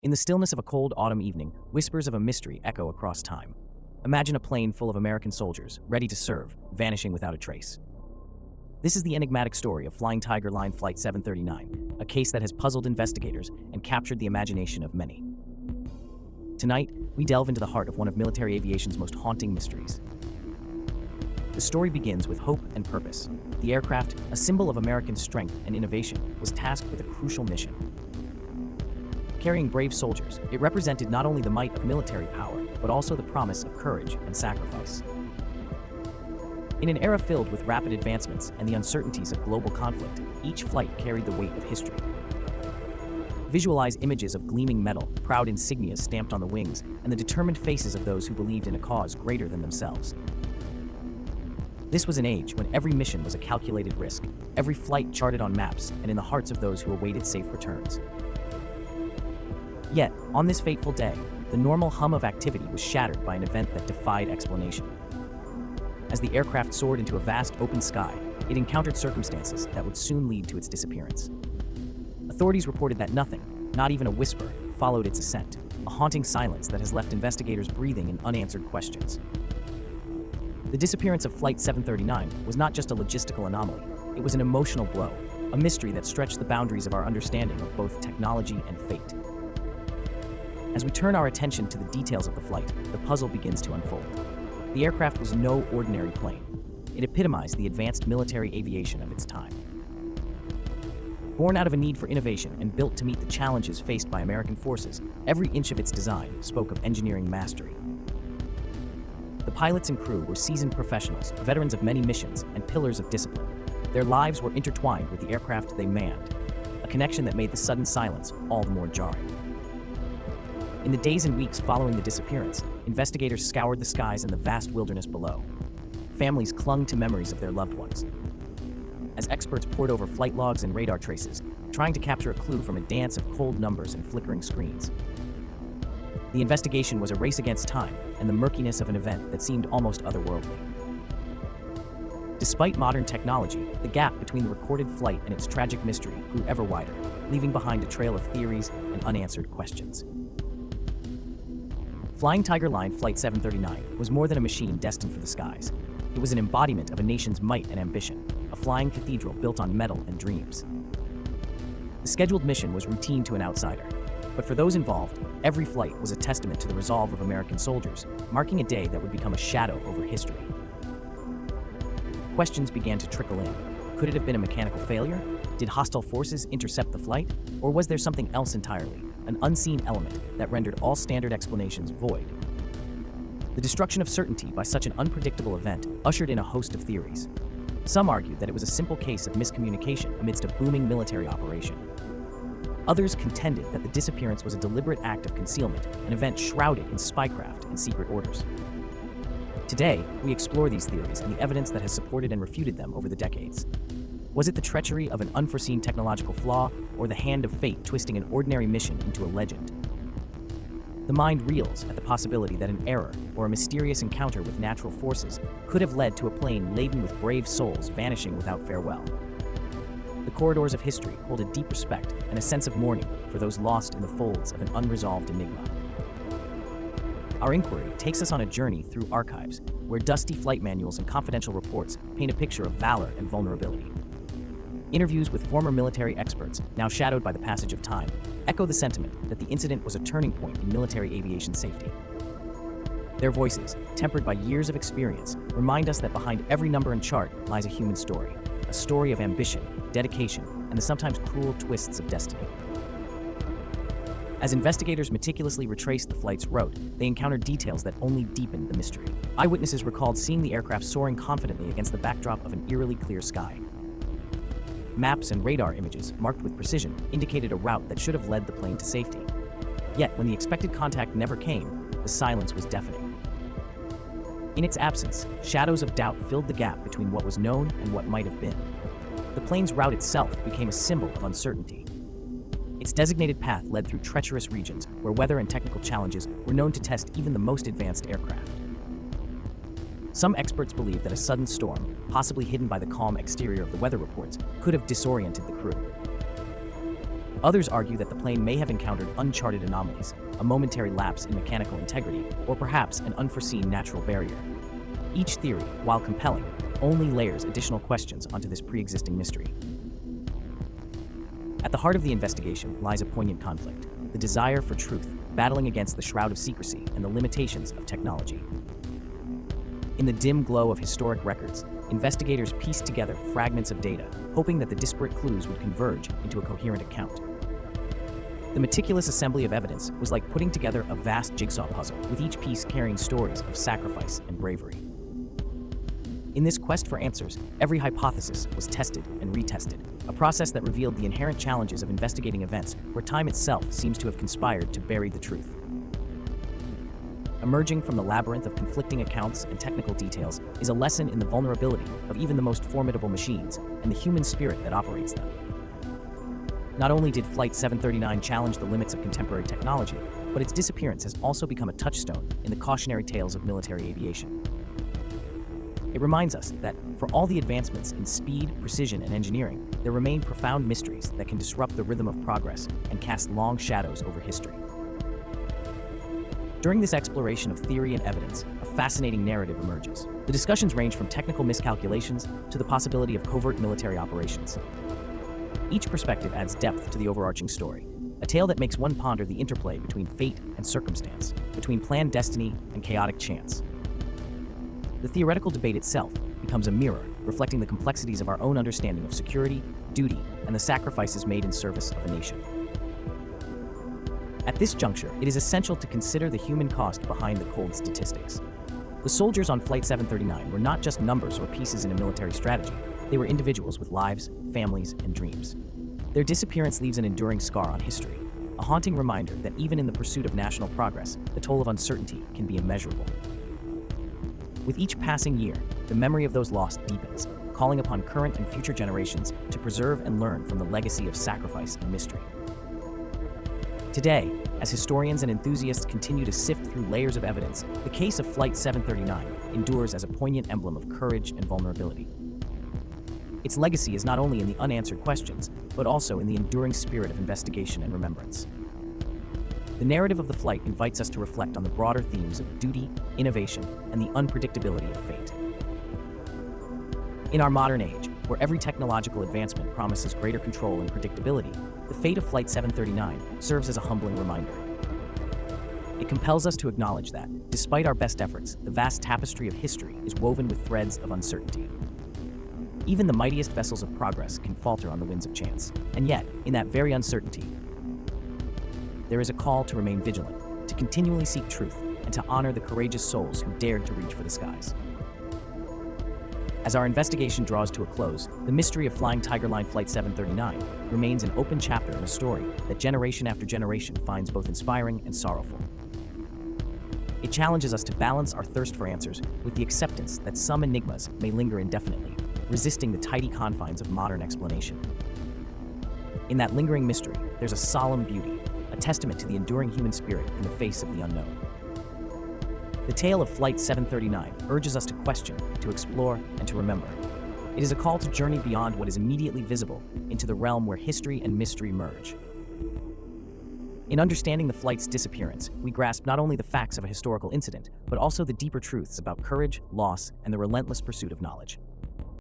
In the stillness of a cold autumn evening, whispers of a mystery echo across time. Imagine a plane full of American soldiers, ready to serve, vanishing without a trace. This is the enigmatic story of Flying Tiger Line Flight 739, a case that has puzzled investigators and captured the imagination of many. Tonight, we delve into the heart of one of military aviation's most haunting mysteries. The story begins with hope and purpose. The aircraft, a symbol of American strength and innovation, was tasked with a crucial mission. Carrying brave soldiers, it represented not only the might of military power, but also the promise of courage and sacrifice. In an era filled with rapid advancements and the uncertainties of global conflict, each flight carried the weight of history. Visualize images of gleaming metal, proud insignia stamped on the wings, and the determined faces of those who believed in a cause greater than themselves. This was an age when every mission was a calculated risk, every flight charted on maps and in the hearts of those who awaited safe returns. Yet, on this fateful day, the normal hum of activity was shattered by an event that defied explanation. As the aircraft soared into a vast open sky, it encountered circumstances that would soon lead to its disappearance. Authorities reported that nothing, not even a whisper, followed its ascent, a haunting silence that has left investigators breathing in unanswered questions. The disappearance of Flight 739 was not just a logistical anomaly, it was an emotional blow, a mystery that stretched the boundaries of our understanding of both technology and fate. As we turn our attention to the details of the flight, the puzzle begins to unfold. The aircraft was no ordinary plane. It epitomized the advanced military aviation of its time. Born out of a need for innovation and built to meet the challenges faced by American forces, every inch of its design spoke of engineering mastery. The pilots and crew were seasoned professionals, veterans of many missions, and pillars of discipline. Their lives were intertwined with the aircraft they manned, a connection that made the sudden silence all the more jarring. In the days and weeks following the disappearance, investigators scoured the skies and the vast wilderness below. Families clung to memories of their loved ones. As experts pored over flight logs and radar traces, trying to capture a clue from a dance of cold numbers and flickering screens. The investigation was a race against time and the murkiness of an event that seemed almost otherworldly. Despite modern technology, the gap between the recorded flight and its tragic mystery grew ever wider, leaving behind a trail of theories and unanswered questions. Flying Tiger Line Flight 739 was more than a machine destined for the skies. It was an embodiment of a nation's might and ambition, a flying cathedral built on metal and dreams. The scheduled mission was routine to an outsider, but for those involved, every flight was a testament to the resolve of American soldiers, marking a day that would become a shadow over history. Questions began to trickle in. Could it have been a mechanical failure? Did hostile forces intercept the flight? Or was there something else entirely? An unseen element that rendered all standard explanations void. The destruction of certainty by such an unpredictable event ushered in a host of theories. Some argued that it was a simple case of miscommunication amidst a booming military operation. Others contended that the disappearance was a deliberate act of concealment, an event shrouded in spycraft and secret orders. Today, we explore these theories and the evidence that has supported and refuted them over the decades. Was it the treachery of an unforeseen technological flaw, or the hand of fate twisting an ordinary mission into a legend? The mind reels at the possibility that an error or a mysterious encounter with natural forces could have led to a plane laden with brave souls vanishing without farewell. The corridors of history hold a deep respect and a sense of mourning for those lost in the folds of an unresolved enigma. Our inquiry takes us on a journey through archives, where dusty flight manuals and confidential reports paint a picture of valor and vulnerability. Interviews with former military experts, now shadowed by the passage of time, echo the sentiment that the incident was a turning point in military aviation safety. Their voices, tempered by years of experience, remind us that behind every number and chart lies a human story, a story of ambition, dedication, and the sometimes cruel twists of destiny. As investigators meticulously retraced the flight's route, they encountered details that only deepened the mystery. Eyewitnesses recalled seeing the aircraft soaring confidently against the backdrop of an eerily clear sky. Maps and radar images, marked with precision, indicated a route that should have led the plane to safety. Yet, when the expected contact never came, the silence was deafening. In its absence, shadows of doubt filled the gap between what was known and what might have been. The plane's route itself became a symbol of uncertainty. Its designated path led through treacherous regions where weather and technical challenges were known to test even the most advanced aircraft. Some experts believe that a sudden storm, possibly hidden by the calm exterior of the weather reports, could have disoriented the crew. Others argue that the plane may have encountered uncharted anomalies, a momentary lapse in mechanical integrity, or perhaps an unforeseen natural barrier. Each theory, while compelling, only layers additional questions onto this pre-existing mystery. At the heart of the investigation lies a poignant conflict, the desire for truth, battling against the shroud of secrecy and the limitations of technology. In the dim glow of historic records, investigators pieced together fragments of data, hoping that the disparate clues would converge into a coherent account. The meticulous assembly of evidence was like putting together a vast jigsaw puzzle, with each piece carrying stories of sacrifice and bravery. In this quest for answers, every hypothesis was tested and retested, a process that revealed the inherent challenges of investigating events where time itself seems to have conspired to bury the truth. Emerging from the labyrinth of conflicting accounts and technical details is a lesson in the vulnerability of even the most formidable machines and the human spirit that operates them. Not only did Flight 739 challenge the limits of contemporary technology, but its disappearance has also become a touchstone in the cautionary tales of military aviation. It reminds us that, for all the advancements in speed, precision, and engineering, there remain profound mysteries that can disrupt the rhythm of progress and cast long shadows over history. During this exploration of theory and evidence, a fascinating narrative emerges. The discussions range from technical miscalculations to the possibility of covert military operations. Each perspective adds depth to the overarching story, a tale that makes one ponder the interplay between fate and circumstance, between planned destiny and chaotic chance. The theoretical debate itself becomes a mirror, reflecting the complexities of our own understanding of security, duty, and the sacrifices made in service of a nation. At this juncture, it is essential to consider the human cost behind the cold statistics. The soldiers on Flight 739 were not just numbers or pieces in a military strategy. They were individuals with lives, families, and dreams. Their disappearance leaves an enduring scar on history, a haunting reminder that even in the pursuit of national progress, the toll of uncertainty can be immeasurable. With each passing year, the memory of those lost deepens, calling upon current and future generations to preserve and learn from the legacy of sacrifice and mystery. Today, as historians and enthusiasts continue to sift through layers of evidence, the case of Flight 739 endures as a poignant emblem of courage and vulnerability. Its legacy is not only in the unanswered questions, but also in the enduring spirit of investigation and remembrance. The narrative of the flight invites us to reflect on the broader themes of duty, innovation, and the unpredictability of fate. In our modern age, where every technological advancement promises greater control and predictability, the fate of Flight 739 serves as a humbling reminder. It compels us to acknowledge that, despite our best efforts, the vast tapestry of history is woven with threads of uncertainty. Even the mightiest vessels of progress can falter on the winds of chance, and yet, in that very uncertainty, there is a call to remain vigilant, to continually seek truth, and to honor the courageous souls who dared to reach for the skies. As our investigation draws to a close, the mystery of Flying Tiger Line Flight 739 remains an open chapter in a story that generation after generation finds both inspiring and sorrowful. It challenges us to balance our thirst for answers with the acceptance that some enigmas may linger indefinitely, resisting the tidy confines of modern explanation. In that lingering mystery, there's a solemn beauty, a testament to the enduring human spirit in the face of the unknown. The tale of Flight 739 urges us to question, to explore, and to remember. It is a call to journey beyond what is immediately visible into the realm where history and mystery merge. In understanding the flight's disappearance, we grasp not only the facts of a historical incident, but also the deeper truths about courage, loss, and the relentless pursuit of knowledge.